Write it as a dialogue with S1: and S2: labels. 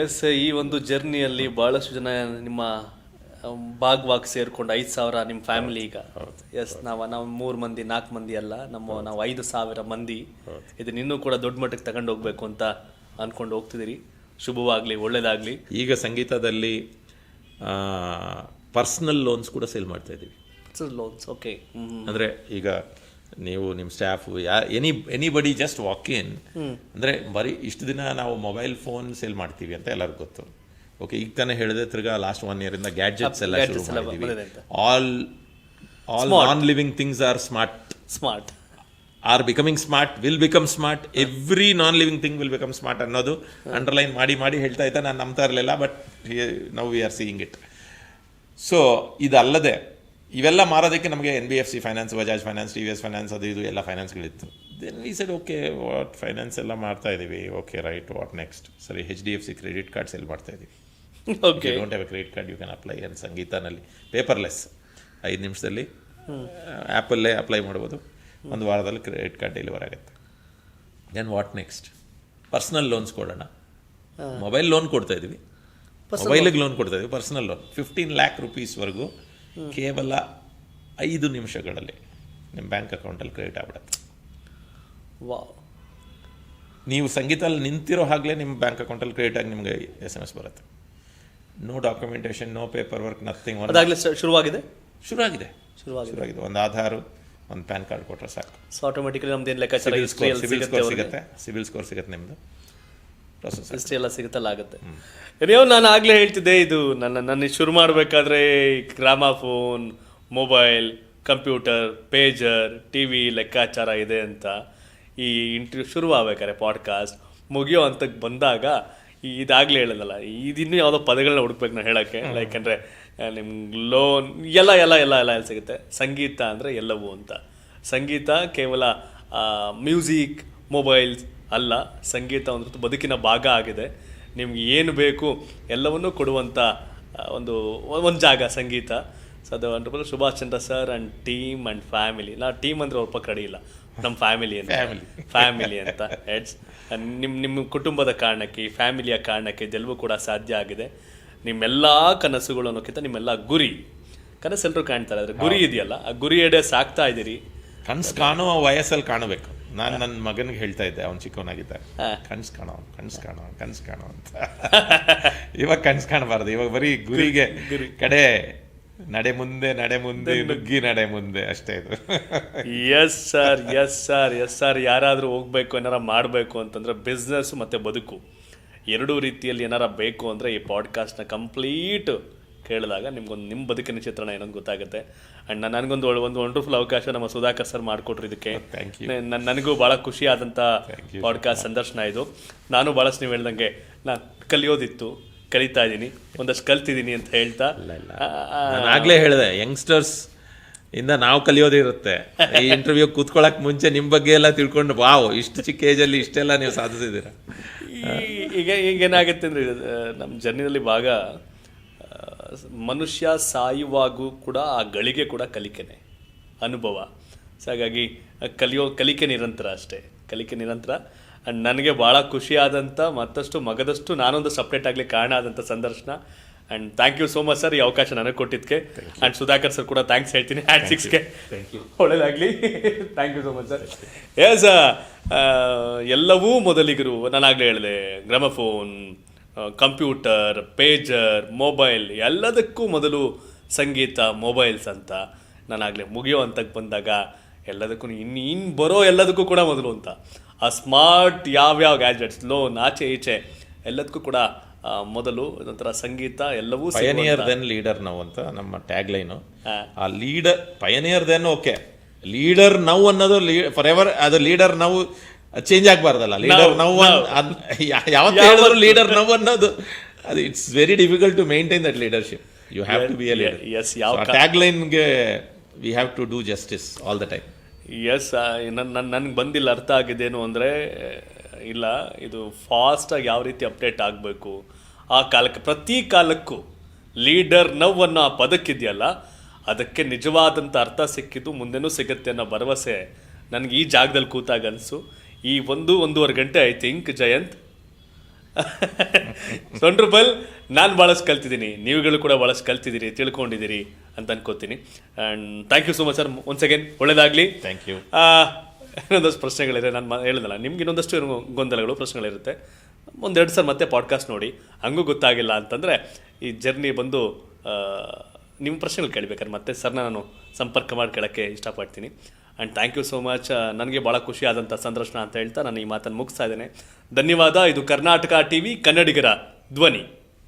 S1: S, ಈ ಒಂದು ಜರ್ನಿಯಲ್ಲಿ ಭಾಳಷ್ಟು ಜನ ನಿಮ್ಮ ಭಾಗವಾಗಿ ಸೇರ್ಕೊಂಡು 5,000 ನಿಮ್ಮ ಫ್ಯಾಮಿಲಿ ಈಗ. ಎಸ್, ನಾವು 3 ಮಂದಿ 4 ಮಂದಿ ಅಲ್ಲ, ನಾವು 5,000 ಮಂದಿ ಇದನ್ನ ಇನ್ನೂ ಕೂಡ ದೊಡ್ಡ ಮಟ್ಟಕ್ಕೆ ತಗೊಂಡು ಹೋಗ್ಬೇಕು ಅಂತ ಅನ್ಕೊಂಡು ಹೋಗ್ತಿದ್ದೀರಿ. ಶುಭವಾಗಲಿ, ಒಳ್ಳೇದಾಗಲಿ.
S2: ಈಗ ಸಂಗೀತದಲ್ಲಿ ಪರ್ಸನಲ್ ಲೋನ್ಸ್ ಕೂಡ ಸೇಲ್ ಮಾಡ್ತಾ ಇದ್ದೀವಿ.
S1: Loans, okay.
S2: ಅಂದರೆ ಈಗ ನೀವು ನಿಮ್ಮ staff anybody just walk in, ಅಂದರೆ ಬರೀ ಇಷ್ಟು ದಿನ ನಾವು ಮೊಬೈಲ್ ಫೋನ್ ಸೇಲ್ ಮಾಡ್ತೀವಿ ಅಂತ ಎಲ್ಲರಿಗೂ ಗೊತ್ತು. ಓಕೆ, ಈಗ ತಾನೇ ಹೇಳಿದೆ, ತಿರ್ಗಾ ಲಾಸ್ಟ್ 1 year ಇಂದ ಗ್ಯಾಡ್ಜೆಟ್ಸ್ ಎಲ್ಲ ಶುರು ಮಾಡಿದ್ದೀವಿ. All non living things are smart are becoming smart, will become smart. Every non living thing will become smart ಅನ್ನೋದು ಅಂಡರ್ಲೈನ್ ಮಾಡಿ ಹೇಳ್ತಾ ಇದ್ದೆ. ನಾನು ನಂಬ್ತಾ ಇರಲಿಲ್ಲ, but now we are seeing it. So ಇದಲ್ಲದೆ ಇವೆಲ್ಲ ಮಾರೋದಕ್ಕೆ ನಮಗೆ NBFC finance, Bajaj finance, TVS finance, ಅದು ಇದು ಎಲ್ಲ ಫೈನಾನ್ಸ್ಗಳಿತ್ತು. Then we said okay, what finance ಎಲ್ಲ ಮಾಡ್ತಾ ಇದ್ದೀವಿ, ಓಕೆ ರೈಟ್, ವಾಟ್ ನೆಕ್ಸ್ಟ್? ಸರಿ, HDFC ಕ್ರೆಡಿಟ್ ಕಾರ್ಡ್ ಸೇಲ್ ಮಾಡ್ತಾ ಇದ್ದೀವಿ. Okay, don't have a credit card, you can apply. And ಸಂಗೀತನಲ್ಲಿ ಪೇಪರ್ಲೆಸ್, 5 ನಿಮಿಷದಲ್ಲಿ ಆ್ಯಪಲ್ಲೇ ಅಪ್ಲೈ ಮಾಡ್ಬೋದು. 1 ವಾರದಲ್ಲಿ ಕ್ರೆಡಿಟ್ ಕಾರ್ಡ್ ಡೆಲಿವರ್ ಆಗುತ್ತೆ. Then what next? Personal loans ಕೊಡೋಣ. ಮೊಬೈಲ್ ಲೋನ್ ಕೊಡ್ತಾ ಇದ್ದೀವಿ, ಮೊಬೈಲಿಗೆ ಲೋನ್ ಕೊಡ್ತಾ ಇದ್ದೀವಿ. ಪರ್ಸನಲ್ ಲೋನ್ 15 lakh rupeesವರೆಗೂ ಕೇವಲ 5 ನಿಮಿಷಗಳಲ್ಲಿ ನಿಮ್ಮ ಬ್ಯಾಂಕ್ ಅಕೌಂಟಲ್ಲಿ ಕ್ರೆಡಿಟ್ ಆಗ್ಬಿಡುತ್ತೆ.
S1: ವಾವ್!
S2: ನೀವು ಸಂಗೀತದಲ್ಲಿ ನಿಂತಿರೋ ಹಾಗಲೇ ನಿಮ್ಮ ಬ್ಯಾಂಕ್ ಅಕೌಂಟಲ್ಲಿ ಕ್ರೆಡಿಟ್ ಆಗಿ ನಿಮಗೆ SMS ಬರುತ್ತೆ. No documentation, no paperwork, nothing.
S1: ಅದಾಗಲೇ ಶುರುವಾಗಿದೆ.
S2: ಒಂದು ಆಧಾರ್, ಒಂದು ಪ್ಯಾನ್ ಕಾರ್ಡ್ ಕೊಟ್ಟರೆ ಸಾಕು.
S1: ಸೊ ಆಟೋಮೆಟಿಕಲಿ ನಮ್ದು ಏನು ಲೆಕ್ಕಾಚಾರ,
S2: ಸಿಬಿಲ್ ಸ್ಕೋರ್ ಸಿಗುತ್ತೆ ನಿಮ್ಮದು, ಪ್ರೊಸೆಸ್
S1: ಇಷ್ಟೇ ಎಲ್ಲ ಸಿಗುತ್ತಲ್ಲ ಆಗುತ್ತೆ. ನೀವು, ನಾನು ಆಗಲೇ ಹೇಳ್ತಿದ್ದೆ, ಇದು ನನ್ನ ಶುರು ಮಾಡಬೇಕಾದ್ರೆ gramophone, mobile, computer, pager, TV ಲೆಕ್ಕಾಚಾರ ಇದೆ ಅಂತ. ಈ ಇಂಟರ್ವ್ಯೂ ಶುರು ಆಗ್ಬೇಕಾದ್ರೆ, ಪಾಡ್ಕಾಸ್ಟ್ ಮುಗಿಯೋ ಅಂತಕ್ಕೆ ಬಂದಾಗ ಇದಾಗಲೇ ಹೇಳೋದಲ್ಲ, ಇದಿನ್ನೂ ಯಾವುದೋ ಪದಗಳನ್ನ ಹುಡುಕ್ಬೇಕು ನಾನು ಹೇಳೋಕ್ಕೆ. ಯಾಕೆಂದರೆ ನಿಮ್ಗೆ ಲೋನ್ ಎಲ್ಲ ಸಿಗುತ್ತೆ. ಸಂಗೀತ ಅಂದರೆ ಎಲ್ಲವೂ ಅಂತ. ಸಂಗೀತ ಕೇವಲ ಮ್ಯೂಸಿಕ್, ಮೊಬೈಲ್ಸ್ ಅಲ್ಲ, ಸಂಗೀತ ಒಂದು ಬದುಕಿನ ಭಾಗ ಆಗಿದೆ. ನಿಮ್ಗೆ ಏನು ಬೇಕು ಎಲ್ಲವನ್ನೂ ಕೊಡುವಂಥ ಒಂದು ಜಾಗ ಸಂಗೀತ. ಸೊ ಅದು wonderful. Subhash Chandra sir and team and family. ನಾ ಟೀಮ್ ಅಂದರೆ ಒಬ್ಬ ಕಡೆ ಇಲ್ಲ, ನಮ್ಮ ಫ್ಯಾಮಿಲಿ ಅಂತ ಹೆಡ್ಸ್. ನಿಮ್ಮ ಕುಟುಂಬದ ಕಾರಣಕ್ಕೆ, ಈ ಫ್ಯಾಮಿಲಿಯ ಕಾರಣಕ್ಕೆ ಇದೆಲ್ಲವೂ ಕೂಡ ಸಾಧ್ಯ ಆಗಿದೆ. ನಿಮ್ಮೆಲ್ಲ ಕನಸುಗಳು ಅನ್ನೋಕ್ಕಿಂತ ನಿಮ್ಮೆಲ್ಲ ಗುರಿ, ಕನಸೆಲ್ಲರೂ ಕಾಣ್ತಾರೆ, ಆದರೆ ಗುರಿ ಇದೆಯಲ್ಲ, ಆ ಗುರಿ ಎಡೆ ಸಾಕ್ತಾ ಇದ್ದೀರಿ.
S2: ಕನಸು ಕಾಣುವ ವಯಸ್ಸಲ್ಲಿ ಕಾಣಬೇಕು. ನಾನು ನನ್ನ ಮಗನಿಗೆ ಹೇಳ್ತಾ ಇದ್ದೆ, ಅವ್ನು ಚಿಕ್ಕವನಾಗಿದ್ದಾಗ, ಕನಸು ಕಾಣೋ ಅಂತ. ಇವಾಗ ಕನಸು ಕಾಣಬಾರ್ದು, ಇವಾಗ ಬರೀ ಗುರಿಗೆ ಕಡೆ ನಡೆ ಮುಂದೆ ನುಗ್ಗಿ ನಡೆ ಮುಂದೆ ಅಷ್ಟೇ ಇದು.
S1: Yes sir. ಯಾರಾದರೂ ಹೋಗ್ಬೇಕು, ಏನಾರ ಮಾಡಬೇಕು ಅಂತಂದ್ರೆ ಬಿಸ್ನೆಸ್ ಮತ್ತು ಬದುಕು ಎರಡೂ ರೀತಿಯಲ್ಲಿ ಏನಾರ ಬೇಕು ಅಂದರೆ ಈ ಪಾಡ್ಕಾಸ್ಟ್ನ ಕಂಪ್ಲೀಟ್ ಕೇಳಿದಾಗ ನಿಮ್ಮ ಬದುಕಿನ ಚಿತ್ರಣ ಏನೊಂದು ಗೊತ್ತಾಗುತ್ತೆ. ಆ್ಯಂಡ್ ನನಗೊಂದು ವಂಡರ್ಫುಲ್ ಅವಕಾಶ ನಮ್ಮ ಸುಧಾಕರ್ ಸರ್ ಮಾಡಿಕೊಟ್ರು ಇದಕ್ಕೆ. ನನಗೂ ಭಾಳ ಖುಷಿ ಆದಂಥ ಪಾಡ್ಕಾಸ್ಟ್ ಸಂದರ್ಶನ ಇದು. ನಾನು ಭಾಳಷ್ಟು ನೀವು ಹೇಳ್ದಂಗೆ ನಾನು ಕಲಿಯೋದಿತ್ತು, ಕಲಿತಾ ಇದ್ದೀನಿ, ಒಂದಷ್ಟು ಕಲ್ತಿದ್ದೀನಿ ಅಂತ ಹೇಳ್ತಾ.
S2: ನಾನು ಆಗಲೇ ಹೇಳಿದೆ, ಯಂಗ್ಸ್ಟರ್ಸ್ ಇಂದ ನಾವು ಕಲಿಯೋದಿರುತ್ತೆ. ಈ ಇಂಟರ್ವ್ಯೂ ಕೂತ್ಕೊಳ್ಳೋಕೆ ಮುಂಚೆ ನಿಮ್ಮ ಬಗ್ಗೆ ಎಲ್ಲ ತಿಳ್ಕೊಂಡು, ವಾವ್, ಇಷ್ಟು ಚಿಕ್ಕ ಏಜಲ್ಲಿ ಇಷ್ಟೆಲ್ಲ ನೀವು ಸಾಧಿಸಿದ್ದೀರ.
S1: ಈಗೇನಾಗುತ್ತೆ ಅಂದರೆ, ನಮ್ಮ ಜರ್ನಿನಲ್ಲಿ ಭಾಗ ಮನುಷ್ಯ ಸಾಯುವಾಗೂ ಕೂಡ ಆ ಗಳಿಗೆ ಕೂಡ ಕಲಿಕೆನೆ, ಅನುಭವ. ಸೊ ಹಾಗಾಗಿ ಕಲಿಕೆ ನಿರಂತರ ಅಷ್ಟೇ, ಕಲಿಕೆ ನಿರಂತರ. ಆ್ಯಂಡ್ ನನಗೆ ಭಾಳ ಖುಷಿಯಾದಂಥ, ಮತ್ತಷ್ಟು ಮಗದಷ್ಟು ನಾನೊಂದು ಸಪ್ರೇಟ್ ಆಗಲಿ ಕಾರಣ ಆದಂಥ ಸಂದರ್ಶನ. And thank you so much sir, ಈ ಅವಕಾಶ ನನಗೆ ಕೊಟ್ಟಿದ್ದಕ್ಕೆ. ಆ್ಯಂಡ್ ಸುಧಾಕರ್ ಸರ್ ಕೂಡ ಥ್ಯಾಂಕ್ಸ್ ಹೇಳ್ತೀನಿ. ಹ್ಯಾಂಡ್ 6ಗೆ ಒಳ್ಳೆಯದಾಗಲಿ. Thank you so much sir. Yes, ಎಲ್ಲವೂ ಮೊದಲಿಗರು. ನಾನಾಗಲೇ ಹೇಳಿದೆ, ಗ್ರಾಮಫೋನ್, ಕಂಪ್ಯೂಟರ್, ಪೇಜರ್, ಮೊಬೈಲ್, ಎಲ್ಲದಕ್ಕೂ ಮೊದಲು ಸಂಗೀತ, ಮೊಬೈಲ್ಸ್ ಅಂತ. ನಾನಾಗಲೇ ಮುಗಿಯೋ ಅಂತಕ್ಕೆ ಬಂದಾಗ ಎಲ್ಲದಕ್ಕೂ ಇನ್ನು ಬರೋ ಎಲ್ಲದಕ್ಕೂ ಕೂಡ ಮೊದಲು ಅಂತ. ಆ ಸ್ಮಾರ್ಟ್ ಯಾವ್ಯಾವ ಗ್ಯಾಜೆಟ್ಸ್, ಲೋನ್, ಆಚೆ ಈಚೆ ಎಲ್ಲದಕ್ಕೂ ಕೂಡ ಮೊದಲು ಒಂಥರ ಸಂಗೀತ, ಎಲ್ಲವೂ
S2: ಪಯನಿಯರ್ ದೆನ್ ಲೀಡರ್ ನೌ ಅಂತ ನಮ್ಮ ಟ್ಯಾಗ್ ಲೈನು. ಆ leader pioneer then okay, leader now ಅನ್ನೋದು ಫಾರ್ ಎವರ್. ಅದು ಲೀಡರ್ ನೌ ಚೇಂಜ್ ಆಗಬಾರ್ದಲ್ಲ. ಲೀಡರ್ ನೌ ಯಾವತ್ತೂ ಹೇಳಿದ್ರು ಲೀಡರ್ ನೌ ಅನ್ನೋದು, ಅದು it's very difficult to maintain that leadership. You have to be a leader. Tag ಲೈನ್ಗೆ we have to do justice all the time.
S1: Yes, ನನಗೆ ಬಂದಿಲ್ಲ ಅರ್ಥ ಆಗಿದ್ದೇನು ಅಂದರೆ, ಇಲ್ಲ, ಇದು ಫಾಸ್ಟಾಗಿ ಯಾವ ರೀತಿ ಅಪ್ಡೇಟ್ ಆಗಬೇಕು ಆ ಕಾಲಕ್ಕೆ, ಪ್ರತಿ ಕಾಲಕ್ಕೂ ಲೀಡರ್ ನವ್ ಅನ್ನೋ ಆ ಪದಕ್ಕಿದೆಯಲ್ಲ, ಅದಕ್ಕೆ ನಿಜವಾದಂಥ ಅರ್ಥ ಸಿಕ್ಕಿದ್ದು ಮುಂದೆನೂ ಸಿಗುತ್ತೆ ಅನ್ನೋ ಭರವಸೆ ನನಗೆ ಈ ಜಾಗದಲ್ಲಿ ಕೂತಾಗ ಅನಿಸು. ಈ 1-1.5 ಗಂಟೆ ಐ ಥಿಂಕ್ ಜಯಂತ್ ತೊಂಡ್ರುಬಲ್ ನಾನು ಭಾಳಷ್ಟು ಕಲ್ತಿದ್ದೀನಿ, ನೀವುಗಳು ಕೂಡ ಭಾಳಷ್ಟು ಕಲ್ತಿದ್ದೀರಿ, ತಿಳ್ಕೊಂಡಿದ್ದೀರಿ ಅಂತ ಅನ್ಕೋತೀನಿ. And thank you so much sir, once again ಒಳ್ಳೇದಾಗಲಿ.
S2: Thank you.
S1: ಇನ್ನೊಂದಷ್ಟು ಪ್ರಶ್ನೆಗಳಿದೆ, ನಾನು ಹೇಳಿದಲ್ಲ ನಿಮ್ಗೆ ಇನ್ನೊಂದಷ್ಟು ಗೊಂದಲಗಳು ಪ್ರಶ್ನೆಗಳಿರುತ್ತೆ. ಒಂದೆರಡು ಸರ್ ಮತ್ತೆ ಪಾಡ್ಕಾಸ್ಟ್ ನೋಡಿ, ಹಂಗೂ ಗೊತ್ತಾಗಿಲ್ಲ ಅಂತಂದರೆ ಈ ಜರ್ನಿ ಬಂದು ನಿಮ್ಮ ಪ್ರಶ್ನೆಗಳು ಕೇಳಬೇಕಾದ್ರೆ ಮತ್ತೆ ಸರ್ನ ನಾನು ಸಂಪರ್ಕ ಮಾಡಿ ಕೇಳೋಕ್ಕೆ ಇಷ್ಟಪಡ್ತೀನಿ. And thank you so much. ನನಗೆ ಭಾಳ ಖುಷಿ ಆದಂಥ ಸಂದರ್ಶನ ಅಂತ ಹೇಳ್ತಾ ನಾನು ಈ ಮಾತನ್ನು ಮುಗಿಸ್ತಾ ಇದ್ದೇನೆ. ಧನ್ಯವಾದ. ಇದು ಕರ್ನಾಟಕ ಟಿವಿ, ಕನ್ನಡಿಗರ ಧ್ವನಿ.